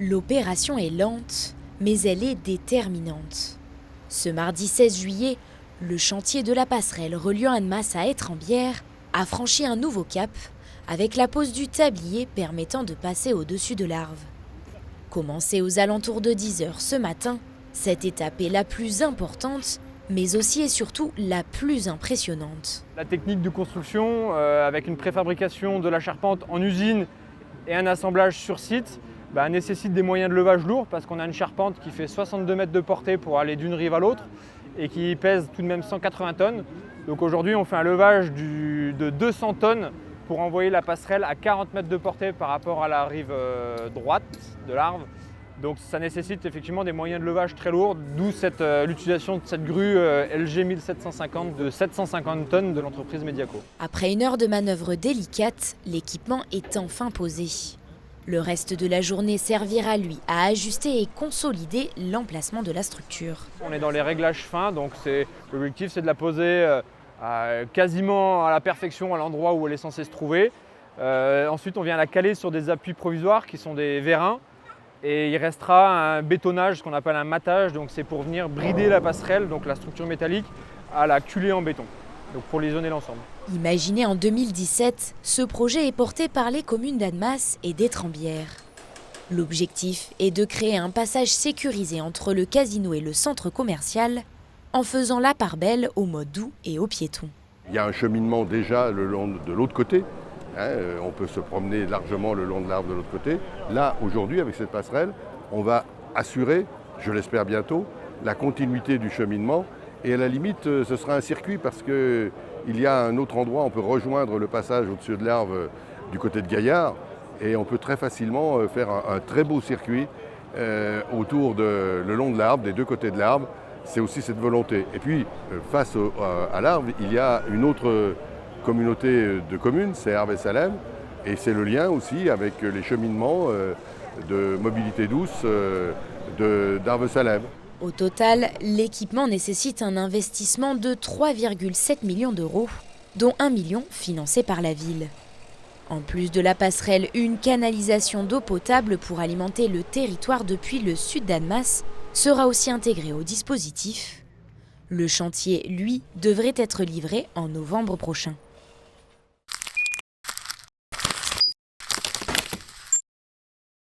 L'opération est lente, mais elle est déterminante. Ce mardi 16 juillet, le chantier de la passerelle reliant Annemasse à Étrembières a franchi un nouveau cap avec la pose du tablier permettant de passer au-dessus de l'Arve. Commencée aux alentours de 10 h ce matin, cette étape est la plus importante, mais aussi et surtout la plus impressionnante. La technique de construction, avec une préfabrication de la charpente en usine et un assemblage sur site, nécessite des moyens de levage lourds parce qu'on a une charpente qui fait 62 mètres de portée pour aller d'une rive à l'autre et qui pèse tout de même 180 tonnes. Donc aujourd'hui, on fait un levage de 200 tonnes pour envoyer la passerelle à 40 mètres de portée par rapport à la rive droite de l'Arve. Donc ça nécessite effectivement des moyens de levage très lourds, d'où l'utilisation de cette grue LG 1750 de 750 tonnes de l'entreprise Mediaco. Après une heure de manœuvre délicate, l'équipement est enfin posé. Le reste de la journée servira lui à ajuster et consolider l'emplacement de la structure. On est dans les réglages fins, donc l'objectif c'est de la poser quasiment à la perfection à l'endroit où elle est censée se trouver. Ensuite on vient la caler sur des appuis provisoires qui sont des vérins. Et il restera un bétonnage, ce qu'on appelle un matage, donc c'est pour venir brider la passerelle, donc la structure métallique, à la culer en béton, donc pour l'isoler l'ensemble. Imaginé en 2017, ce projet est porté par les communes d'Annemasse et d'Étrembières. L'objectif est de créer un passage sécurisé entre le casino et le centre commercial, en faisant la part belle aux modes doux et aux piétons. Il y a un cheminement déjà le long de l'autre côté. On peut se promener largement le long de l'Arve de l'autre côté. Là, aujourd'hui, avec cette passerelle, on va assurer, je l'espère bientôt, la continuité du cheminement. Et à la limite, ce sera un circuit parce qu'il y a un autre endroit, on peut rejoindre le passage au-dessus de l'Arve du côté de Gaillard. Et on peut très facilement faire un très beau circuit le long de l'Arve, des deux côtés de l'Arve. C'est aussi cette volonté. Et puis, face à l'Arve, il y a une autre communauté de communes, c'est Arve-Salem, et c'est le lien aussi avec les cheminements de mobilité douce d'Arve-Salem. Au total, l'équipement nécessite un investissement de 3,7 millions d'euros, dont 1 million financé par la ville. En plus de la passerelle, une canalisation d'eau potable pour alimenter le territoire depuis le sud d'Annemasse sera aussi intégrée au dispositif. Le chantier, lui, devrait être livré en novembre prochain.